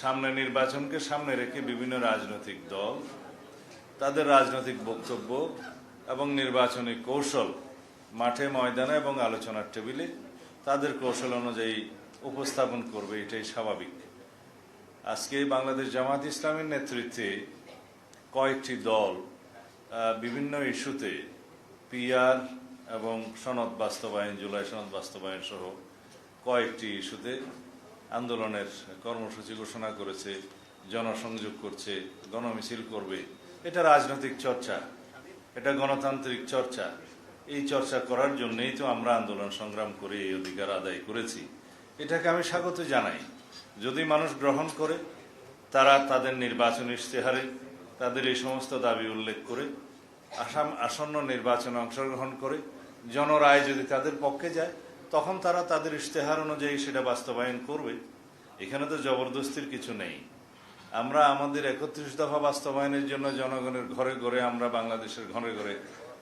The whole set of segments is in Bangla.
সামনে নির্বাচনকে সামনে রেখে বিভিন্ন রাজনৈতিক দল তাদের রাজনৈতিক বক্তব্য এবং নির্বাচনী কৌশল মাঠে ময়দানে এবং আলোচনার টেবিলে তাদের কৌশল অনুযায়ী উপস্থাপন করবে, এটাই স্বাভাবিক। আজকে বাংলাদেশ জামাত ইসলামের নেতৃত্বে কয়েকটি দল বিভিন্ন ইস্যুতে পিআর এবং সনদ বাস্তবায়ন, জুলাই সনদ বাস্তবায়ন সহ কয়েকটি ইস্যুতে আন্দোলনের কর্মসূচি ঘোষণা করেছে, জনসংযোগ করছে, গণমিছিল করবে। এটা রাজনৈতিক চর্চা, এটা গণতান্ত্রিক চর্চা। এই চর্চা করার জন্যই তো আমরা আন্দোলন সংগ্রাম করে এই অধিকার আদায় করেছি। এটাকে আমি স্বাগত জানাই। যদি মানুষ গ্রহণ করে, তারা তাদের নির্বাচনী ইশতেহারে তাদের এই সমস্ত দাবি উল্লেখ করে আসন্ন নির্বাচনে অংশগ্রহণ করে জনরায় যদি তাদের পক্ষে যায়, তখন তারা তাদের ইশতেহার অনুযায়ী সেটা বাস্তবায়ন করবে। এখানে তো জবরদস্তির কিছু নেই। আমরা আমাদের ৩১ দফা বাস্তবায়নের জন্য জনগণের ঘরে ঘরে, আমরা বাংলাদেশের ঘরে ঘরে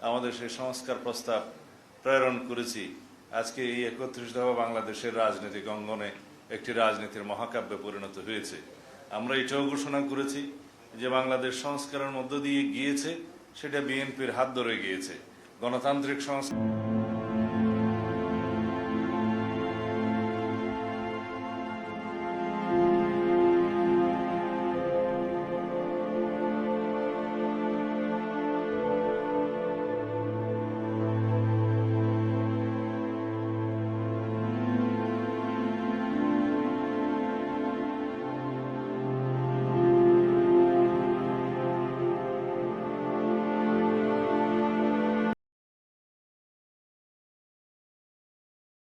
আমাদের সেই সংস্কার প্রস্তাব প্রেরণ করেছি। আজকে এই ৩১ দফা বাংলাদেশের রাজনৈতিক অঙ্গনে একটি রাজনীতির মহাকাব্যে পরিণত হয়েছে। আমরা এটাও ঘোষণা করেছি যে বাংলাদেশ সংস্কারের মধ্য দিয়ে গিয়েছে, সেটা বিএনপির হাত ধরে গিয়েছে। গণতান্ত্রিক সংস্কার